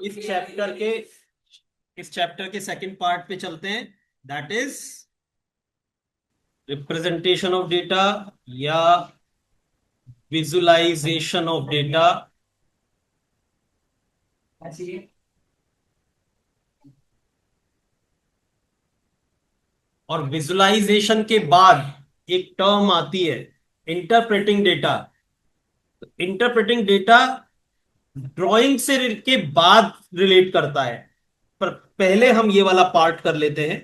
इस चैप्टर के इस चैप्टर के सेकंड पार्ट पे चलते हैं, that is representation of data या विजुअलाइजेशन ऑफ डेटा। और विजुअलाइजेशन के बाद एक टर्म आती है, interpreting data. Interpreting data drawing के बाद रिलेट करता है, पर पहले हम ये वाला पार्ट कर लेते हैं।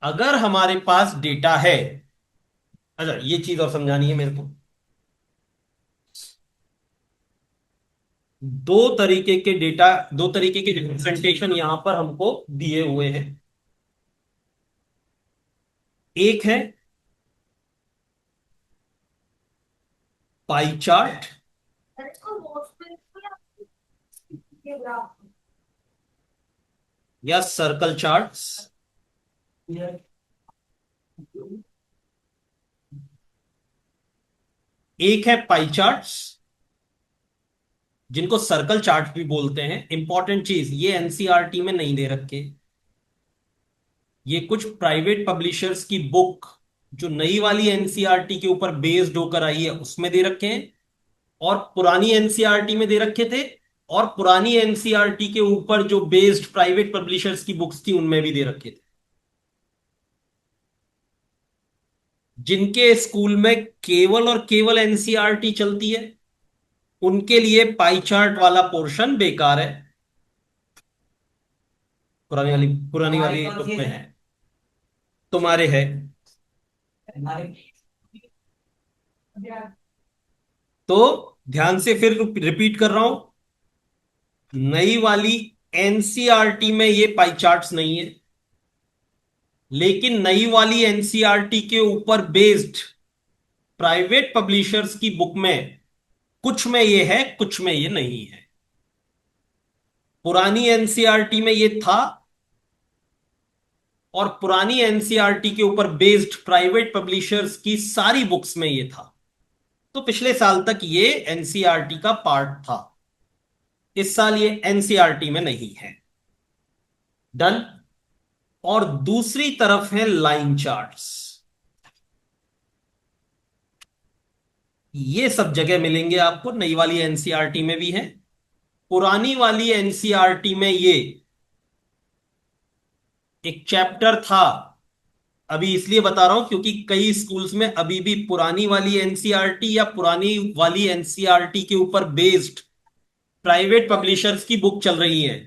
अगर हमारे पास डेटा है, अच्छा ये चीज और समझानी है मेरे को। दो तरीके के रिप्रेजेंटेशन यहां पर हमको दिए हुए हैं। एक है पाई चार्ट या सर्कल चार्ट्स। एक है पाई चार्ट्स, जिनको सर्कल चार्ट भी बोलते हैं। इंपॉर्टेंट चीज, ये एनसीईआरटी में नहीं दे रखे। ये कुछ प्राइवेट पब्लिशर्स की बुक जो नई वाली एनसीईआरटी के ऊपर बेस्ड होकर आई है उसमें दे रखे हैं, और पुरानी एनसीईआरटी में दे रखे थे, और पुरानी एनसीईआरटी के ऊपर जो बेस्ड प्राइवेट पब्लिशर्स की बुक्स थी उनमें भी दे रखे थे। जिनके स्कूल में केवल और केवल एनसीईआरटी चलती है उनके लिए पाई चार्ट वाला पोर्शन बेकार है। पुरानी वाली बुक में है, तुम्हारे है। तो ध्यान से फिर रिपीट कर रहा हूं, नई वाली एनसीईआरटी में ये पाई चार्ट्स नहीं है, लेकिन नई वाली एनसीईआरटी के ऊपर बेस्ड प्राइवेट पब्लिशर्स की बुक में कुछ में ये है, कुछ में ये नहीं है। पुरानी एनसीईआरटी में ये था, और पुरानी एनसीईआरटी के ऊपर बेस्ड प्राइवेट पब्लिशर्स की सारी बुक्स में ये था। तो पिछले साल तक ये एनसीईआरटी का पार्ट था। इस साल ये एनसीईआरटी में नहीं है। डन। और दूसरी तरफ है लाइन चार्ट्स। ये सब जगह मिलेंगे आपको, नई वाली एनसीईआरटी में भी है, पुरानी वाली एनसीईआरटी में ये एक चैप्टर था। अभी इसलिए बता रहा हूं क्योंकि कई स्कूल्स में अभी भी पुरानी वाली एनसीईआरटी या पुरानी वाली एनसीईआरटी के ऊपर बेस्ड प्राइवेट पब्लिशर्स की बुक चल रही है।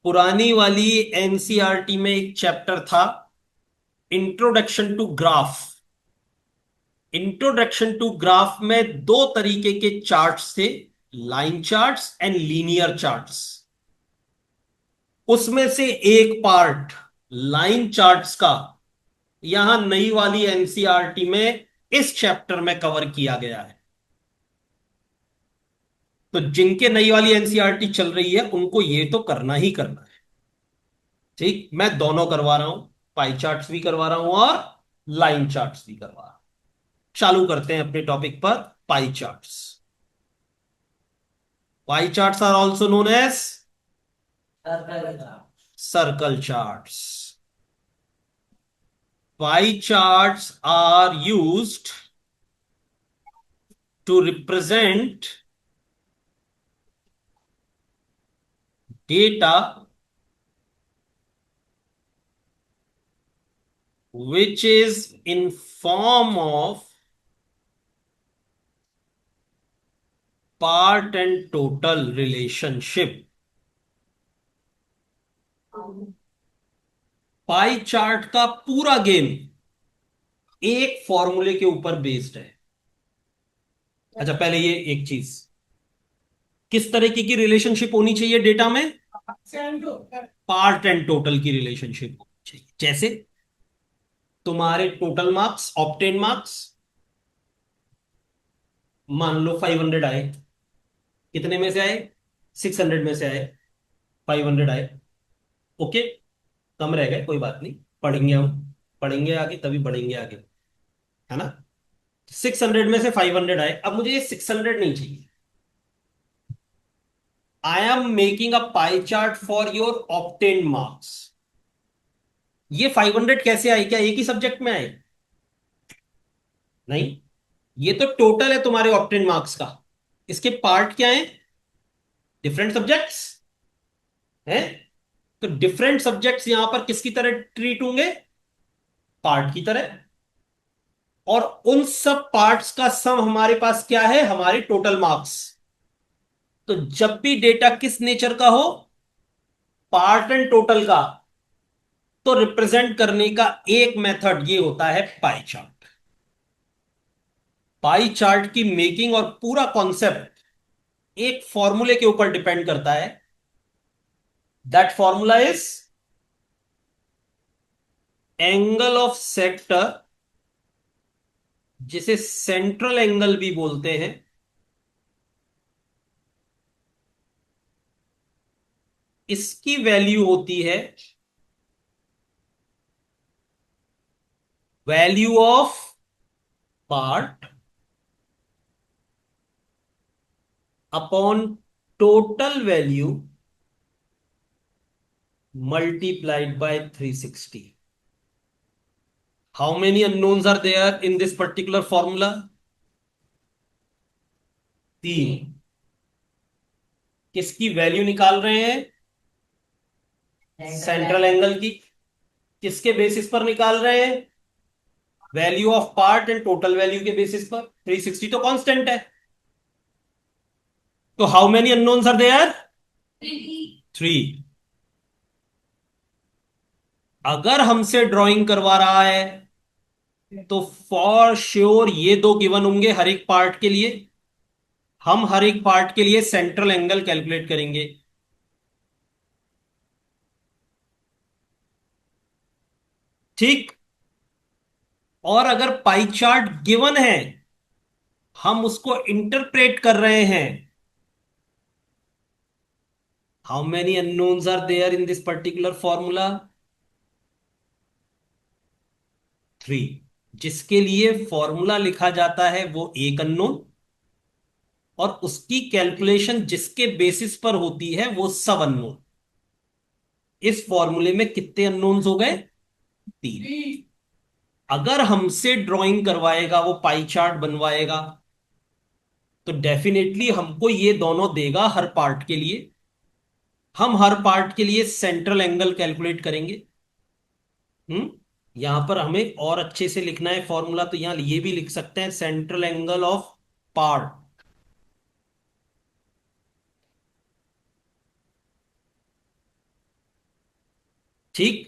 पुरानी वाली एनसीईआरटी में एक चैप्टर था, introduction to graph. Introduction to graph में दो तरीके के चार्ट्स थे, line charts and linear charts. उसमें से एक पार्ट लाइन चार्ट्स का यहां नई वाली एनसीईआरटी में इस चैप्टर में कवर किया गया है। तो जिनके नई वाली एनसीईआरटी चल रही है उनको ये तो करना ही करना है। ठीक, मैं दोनों करवा रहा हूं, पाई चार्ट्स भी करवा रहा हूं और लाइन चार्ट्स भी करवा रहा हूं। चालू करते हैं अपने टॉपिक पर, pie charts. Pie charts are also known as circle charts. Pie charts are used to represent data which is in form of part and total relationship। Pie chart का पूरा गेम एक फॉर्मूले के ऊपर बेस्ड है। अच्छा पहले ये एक चीज, किस तरीके की रिलेशनशिप होनी चाहिए डेटा में? पार्ट एंड टोटल की रिलेशनशिप होनी चाहिए। जैसे तुम्हारे टोटल मार्क्स, ऑब्टेन मार्क्स, मान लो 500 आए। कितने में से आए? 600 में से आए, 500 आए। ओके, कम रह गए, कोई बात नहीं, पढ़ेंगे हम, पढ़ेंगे आगे तभी बढ़ेंगे आगे। है ना? 600 में से 500 आए, अब मुझे ये 600 नहीं चाहिए। I am making a pie chart for your obtain marks. ये 500 कैसे आए? क्या एक ही सब्जेक्ट में आए? नहीं, ये तो टोटल है तुम्हारे ऑप्टेन मार्क्स का। इसके पार्ट क्या है? डिफरेंट सब्जेक्ट्स है। तो डिफरेंट सब्जेक्ट्स यहां पर किसकी तरह ट्रीट होंगे? पार्ट की तरह। और उन सब पार्ट्स का सम हमारे पास क्या है? हमारे टोटल मार्क्स। तो जब भी डेटा किस नेचर का हो, पार्ट एंड टोटल का, तो रिप्रेजेंट करने का एक मेथड ये होता है पाई चार्ट। पाई चार्ट की मेकिंग और पूरा कॉन्सेप्ट एक फॉर्मूले के ऊपर डिपेंड करता है। That formula is angle of sector, जिसे सेंट्रल एंगल भी बोलते हैं। इसकी वैल्यू होती है value of part upon total value multiplied by 360. How many unknowns are there in this particular formula? तीन। किसकी वैल्यू निकाल रहे हैं? सेंट्रल एंगल की। किसके बेसिस पर निकाल रहे हैं? Value of part and total value के बेसिस पर। 360 तो कांस्टेंट है। तो how many unknowns are there? Three. अगर हमसे ड्राइंग करवा रहा है तो फॉर श्योर ये दो गिवन होंगे हर एक पार्ट के लिए। हम हर एक पार्ट के लिए सेंट्रल एंगल कैलकुलेट करेंगे। ठीक। और अगर पाई चार्ट गिवन है, हम उसको इंटरप्रेट कर रहे हैं। How many unknowns are there in this particular formula? Three. जिसके लिए फॉर्मूला लिखा जाता है वो एक अननोन, और उसकी कैलकुलेशन जिसके बेसिस पर होती है वो सब अननोन। इस फॉर्मूले में कितने अननोन्स हो गए? तीन। अगर हमसे ड्राइंग करवाएगा, वो पाई चार्ट बनवाएगा, तो डेफिनेटली हमको ये दोनों देगा हर पार्ट के लिए। हम हर पार्ट के लिए सेंट्रल एंगल कैलकुलेट करेंगे। यहां पर हमें और अच्छे से लिखना है फॉर्मूला, तो यहां ये भी लिख सकते हैं सेंट्रल एंगल ऑफ पार्ट। ठीक।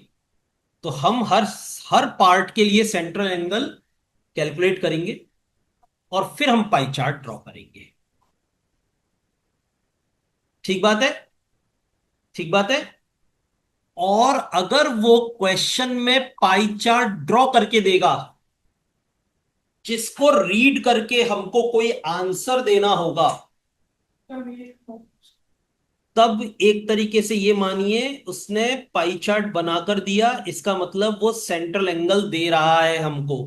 तो हम हर हर पार्ट के लिए सेंट्रल एंगल कैलकुलेट करेंगे, और फिर हम पाई चार्ट ड्रॉ करेंगे। ठीक बात है? ठीक बात है। और अगर वो क्वेश्चन में पाई चार्ट ड्रॉ करके देगा, जिसको रीड करके हमको कोई आंसर देना होगा, तब एक तरीके से ये मानिए उसने पाई चार्ट बनाकर दिया, इसका मतलब वो सेंट्रल एंगल दे रहा है हमको।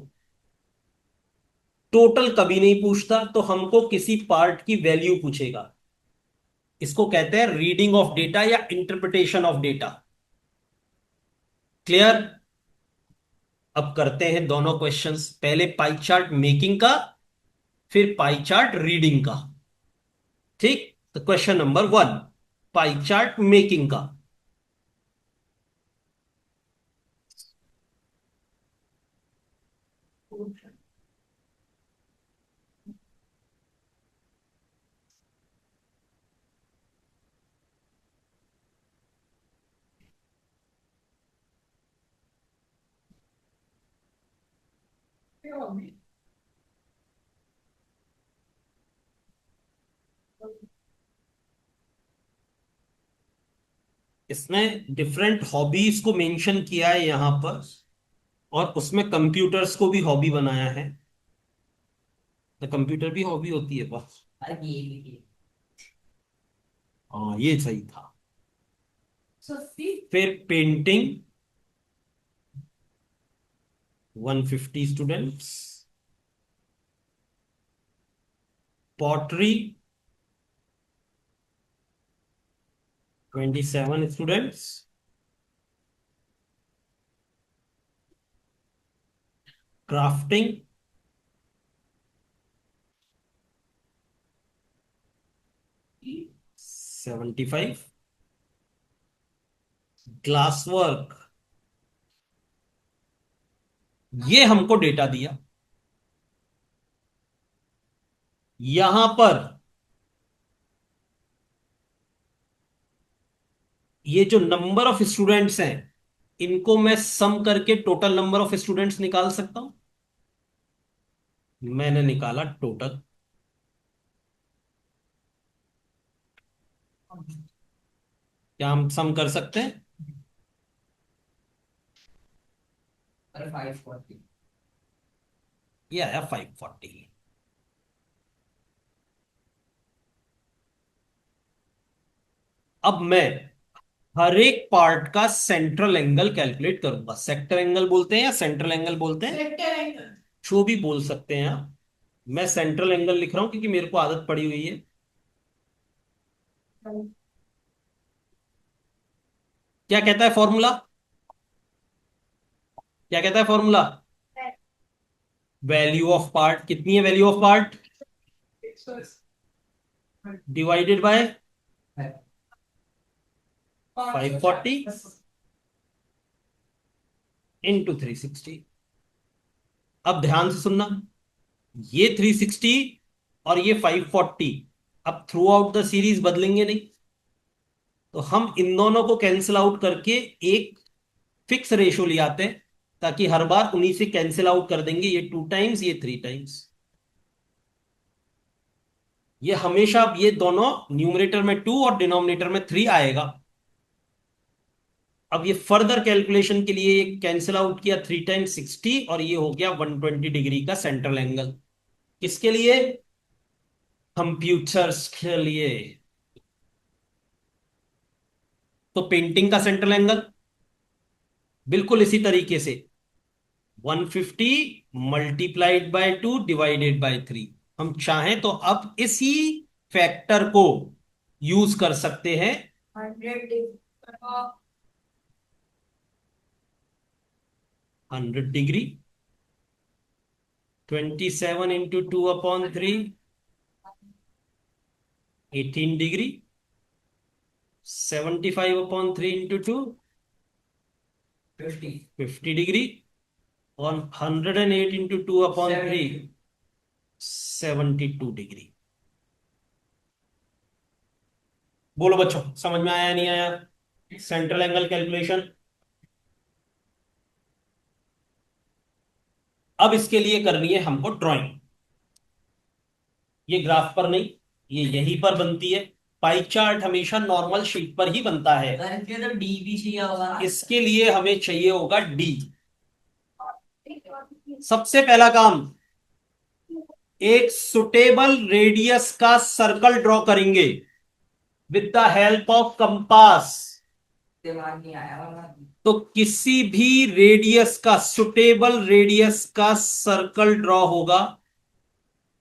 टोटल कभी नहीं पूछता, तो हमको किसी पार्ट की वैल्यू पूछेगा। इसको कहते हैं रीडिंग ऑफ डेटा या इंटरप्रिटेशन ऑफ डेटा। क्लियर? अब करते हैं दोनों क्वेश्चंस, पहले पाई चार्ट मेकिंग का, फिर पाई चार्ट रीडिंग का। ठीक। तो question number one, pie chart making का। इसने डिफरेंट हॉबीज को मेंशन किया है यहां पर, और उसमें कंप्यूटर्स को भी हॉबी बनाया है। तो कंप्यूटर भी हॉबी होती है बस। हाँ, ये सही था। फिर painting 150 students, pottery 27 students, crafting 75, glass work, ये हमको डेटा दिया। यहां पर ये जो नंबर ऑफ स्टूडेंट्स हैं, इनको मैं सम करके टोटल नंबर ऑफ स्टूडेंट्स निकाल सकता हूं। मैंने निकाला टोटल। क्या हम सम कर सकते हैं? अरे 540। ये आया 540। अब मैं हर एक पार्ट का सेंट्रल एंगल कैलकुलेट करूंगा। सेक्टर एंगल बोलते हैं या सेंट्रल एंगल बोलते हैं, सेक्टर एंगल। जो भी बोल सकते हैं आप। मैं सेंट्रल एंगल लिख रहा हूं क्योंकि मेरे को आदत पड़ी हुई है। क्या कहता है फॉर्मूला? क्या कहता है फॉर्मूला? वैल्यू ऑफ पार्ट कितनी है? Value of part divided by 540 into 360। अब ध्यान से सुनना, ये 360 और ये 540 अब थ्रू आउट द सीरीज बदलेंगे नहीं। तो हम इन दोनों को कैंसिल आउट करके एक फिक्स रेशो ले आते हैं, ताकि हर बार उन्हीं से कैंसिल आउट कर देंगे। ये 2 टाइम्स, ये 3 टाइम्स। ये हमेशा ये दोनों न्यूमरेटर में 2 और डिनोमिनेटर में 3 आएगा। अब ये फर्दर कैलकुलेशन के लिए कैंसिल आउट किया, 3 टाइम्स 60, और ये हो गया 120 डिग्री का सेंट्रल एंगल। किसके लिए? कंप्यूटर्स के लिए। तो पेंटिंग का सेंट्रल एंगल बिल्कुल इसी तरीके से 150 मल्टीप्लाइड बाय 2 डिवाइडेड बाय 3। हम चाहें तो अब इसी फैक्टर को यूज कर सकते हैं। 100 degree, 27 into 2/3, 18 degree, 75/3 into 2, 50 degree, और 108 into 2/3, 72 डिग्री। बोलो बच्चों, समझ में आया नहीं आया सेंट्रल एंगल कैलकुलेशन? अब इसके लिए करनी है हमको ड्राइंग। ये ग्राफ पर नहीं, ये यहीं पर बनती है। पाई चार्ट हमेशा नॉर्मल शीट पर ही बनता है। तो डी भी चाहिए होगा। इसके लिए हमें चाहिए होगा डी। सबसे पहला काम, एक सुटेबल रेडियस का सर्कल ड्रॉ करेंगे with the help of compass. दिमाग नहीं आया वरना। तो किसी भी रेडियस का, सुटेबल रेडियस का सर्कल ड्रॉ होगा।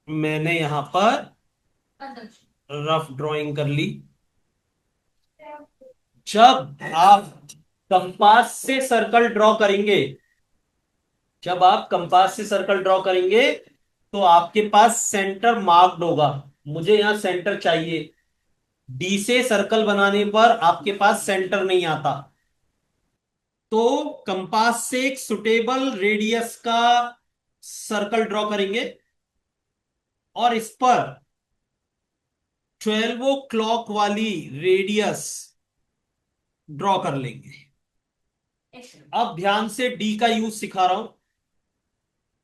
मैंने यहां पर रफ ड्राइंग कर ली। जब आप कंपास से सर्कल ड्रॉ करेंगे, जब आप कंपास से सर्कल ड्रॉ करेंगे, तो आपके पास सेंटर मार्क्ड होगा। मुझे यहां सेंटर चाहिए। डी से सर्कल बनाने पर आपके पास सेंटर नहीं आता। तो कंपास से एक सुटेबल रेडियस का सर्कल ड्रॉ करेंगे और इस पर 12 o'clock वाली रेडियस ड्रॉ कर लेंगे। अब ध्यान से डी का यूज सिखा रहा हूं।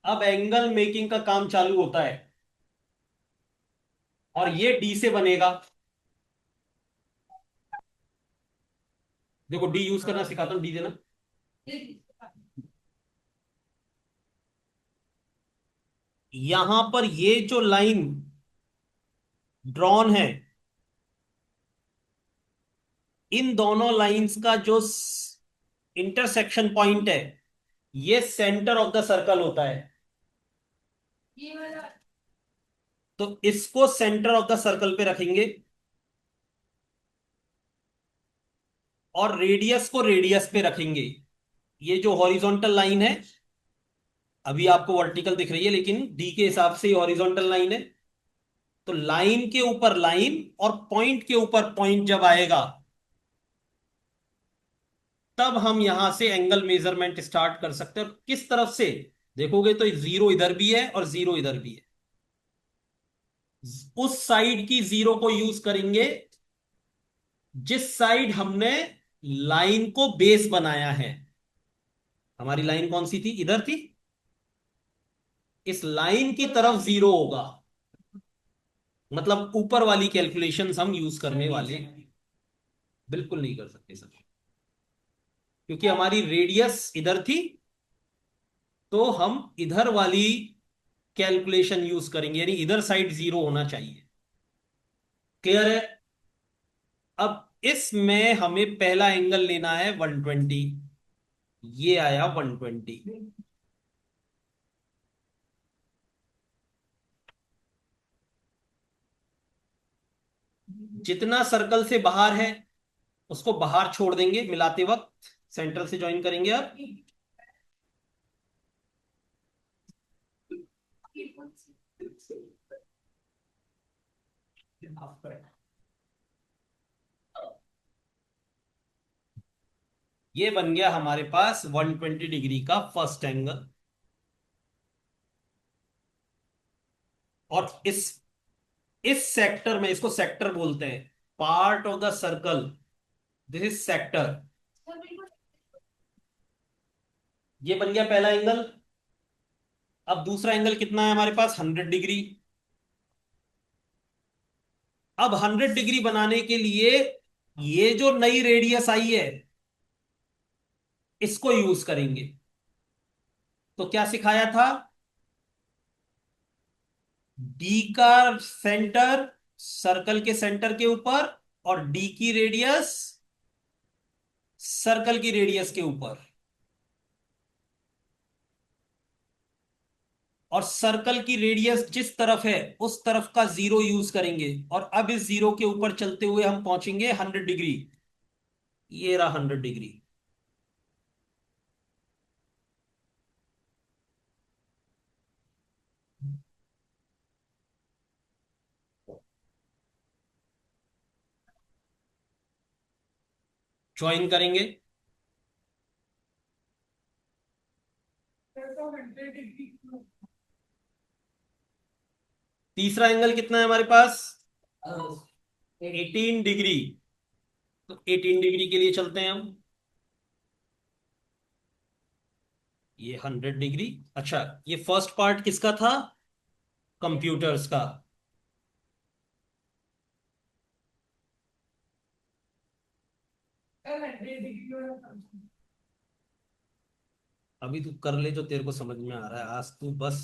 अब एंगल मेकिंग का काम चालू होता है और ये डी से बनेगा। देखो डी यूज करना सिखाता हूं, डी देना। यहां पर ये जो लाइन ड्रॉन है, इन दोनों लाइंस का जो इंटरसेक्शन पॉइंट है, ये सेंटर ऑफ द सर्कल होता है। तो इसको सेंटर ऑफ द सर्कल पे रखेंगे और रेडियस को रेडियस पे रखेंगे। ये जो हॉरिजॉन्टल लाइन है, अभी आपको वर्टिकल दिख रही है लेकिन डी के हिसाब से हॉरिजॉन्टल लाइन है। तो लाइन के ऊपर लाइन और पॉइंट के ऊपर पॉइंट जब आएगा, तब हम यहां से एंगल मेजरमेंट स्टार्ट कर सकते हैं। और किस तरफ से देखोगे तो जीरो इधर भी है और जीरो इधर भी है। उस साइड की जीरो को यूज करेंगे जिस साइड हमने लाइन को बेस बनाया है। हमारी लाइन कौन सी थी, इधर थी। इस लाइन की तरफ जीरो होगा, मतलब ऊपर वाली कैलकुलेशंस हम यूज करने वाले बिल्कुल नहीं कर सकते सर, क्योंकि हमारी रेडियस इधर थी। तो हम इधर वाली कैलकुलेशन यूज करेंगे, यानी इधर साइड जीरो होना चाहिए। क्लियर है। अब इसमें हमें पहला एंगल लेना है 120। ये आया 120। जितना सर्कल से बाहर है उसको बाहर छोड़ देंगे मिलाते वक्त, सेंटर से ज्वाइन करेंगे। अब ये बन गया हमारे पास 120 डिग्री का फर्स्ट एंगल। और इस सेक्टर में, इसको सेक्टर बोलते हैं, part of the circle, this is sector. ये बन गया पहला एंगल। अब दूसरा एंगल कितना है हमारे पास, 100 डिग्री। अब 100 डिग्री बनाने के लिए ये जो नई रेडियस आई है इसको यूज करेंगे। तो क्या सिखाया था, डी का सेंटर सर्कल के सेंटर के ऊपर और डी की रेडियस सर्कल की रेडियस के ऊपर, और सर्कल की रेडियस जिस तरफ है उस तरफ का जीरो यूज करेंगे। और अब इस जीरो के ऊपर चलते हुए हम पहुंचेंगे 100 डिग्री। ये रहा 100 डिग्री। ज्वाइन करेंगे। तीसरा एंगल कितना है हमारे पास, 18 डिग्री। तो 18 डिग्री के लिए चलते हैं हम। ये 100 डिग्री। अच्छा, ये फर्स्ट पार्ट किसका था, कंप्यूटर्स का। अभी तू कर ले जो तेरे को समझ में आ रहा है, आज तू बस।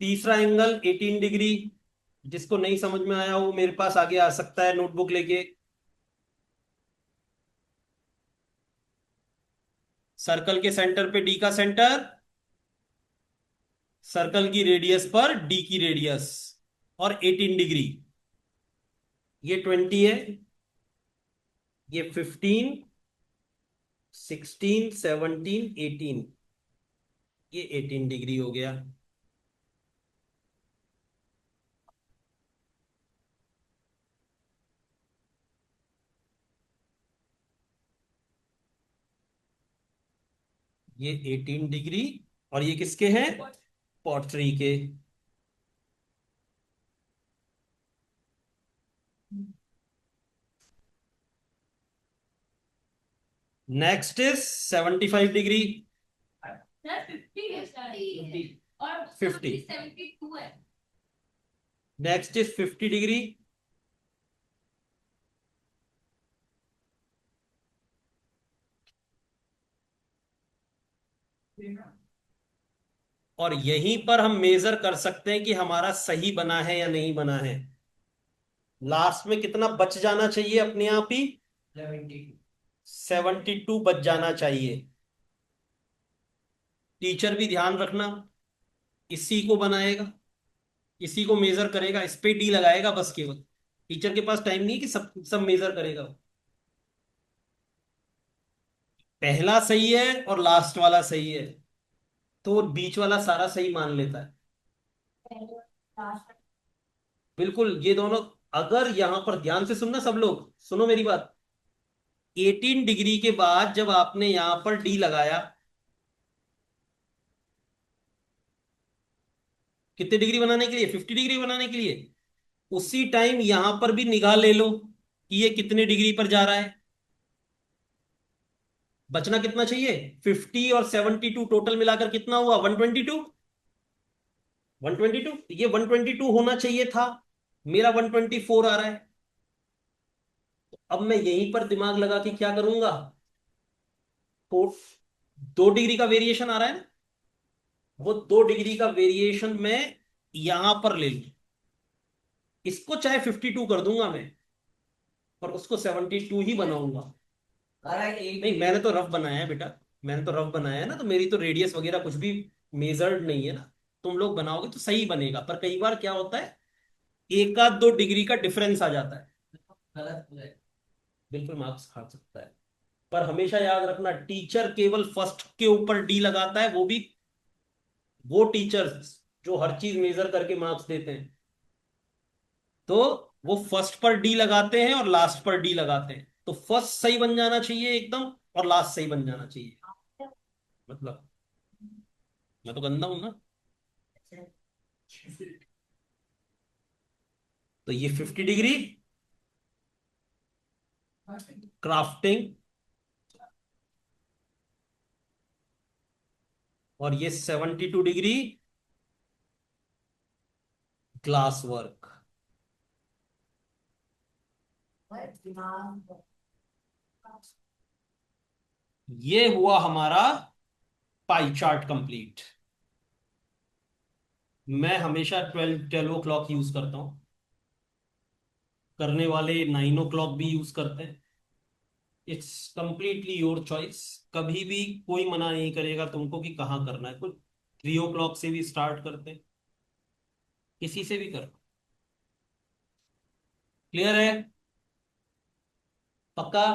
तीसरा एंगल 18 डिग्री। जिसको नहीं समझ में आया वो मेरे पास आगे आ सकता है नोटबुक लेके। सर्कल के सेंटर पे डी का सेंटर, सर्कल की रेडियस पर डी की रेडियस, और 18 डिग्री। ये 20 है, ये 15, 16, 17, 18। ये 18 डिग्री हो गया। ये 18 डिग्री। और ये किसके हैं, पॉटरी के। Next is 75 degree. सर 50 है शायद, और 50। 72 है। Next is 50 degree. और यहीं पर हम मेजर कर सकते हैं कि हमारा सही बना है या नहीं बना है। लास्ट में कितना बच जाना चाहिए अपने आप ही, 72 बच जाना चाहिए। टीचर भी ध्यान रखना, इसी को बनाएगा, इसी को मेजर करेगा, इस पे डी लगाएगा बस केवल। टीचर के पास टाइम नहीं है कि सब सब मेजर करेगा। पहला सही है और लास्ट वाला सही है, तो वो बीच वाला सारा सही मान लेता है। बिल्कुल, ये दोनों। अगर यहां पर ध्यान से सुनना, सब लोग सुनो मेरी बात। 18 डिग्री के बाद जब आपने यहां पर डी लगाया, कितने डिग्री बनाने के लिए? 50 डिग्री बनाने के लिए। उसी टाइम यहां पर भी निगाह ले लो कि ये कितने डिग्री पर जा रहा है। बचना कितना चाहिए? 50 और 72 टोटल मिलाकर कितना हुआ? 122। 122, ये 122 होना चाहिए था, मेरा 124 आ रहा है। अब मैं यहीं पर दिमाग लगा के क्या करूंगा? तो 2 डिग्री का वेरिएशन आ रहा है ना, वो 2 डिग्री का वेरिएशन मैं यहां पर ले लूं। इसको चाहे 52 कर दूंगा मैं, पर उसको 72 ही बनाऊंगा। नहीं, मैंने तो रफ बनाया है बेटा, मैंने तो रफ बनाया है ना, तो मेरी तो रेडियस वगैरह कुछ भी मेजर्ड नहीं है ना। तुम लोग बनाओगे तो सही बनेगा, पर कई बार क्या होता है, एक आध 2 डिग्री का डिफरेंस आ जाता है, बिल्कुल मार्क्स खा सकता है। पर हमेशा याद रखना, टीचर केवल फर्स्ट के ऊपर डी लगाता है, वो भी वो टीचर्स जो हर चीज मेजर करके मार्क्स देते हैं। तो वो फर्स्ट पर डी लगाते हैं और लास्ट पर डी लगाते हैं, तो फर्स्ट सही बन जाना चाहिए एकदम, और लास्ट सही बन जाना चाहिए। मतलब मैं तो गंदा हूं ना। तो ये 50 डिग्री क्राफ्टिंग, और ये 72 डिग्री ग्लास वर्क। ये हुआ हमारा पाई चार्ट कंप्लीट। मैं हमेशा 12 12 ओ क्लॉक यूज करता हूं, करने वाले 9 ओ क्लॉक भी यूज करते हैं। It's completely your choice. कभी भी कोई मना नहीं करेगा तुमको कि कहाँ करना है। कुछ 3 ओ क्लॉक से भी स्टार्ट करते हैं, किसी से भी कर। क्लियर है? पक्का?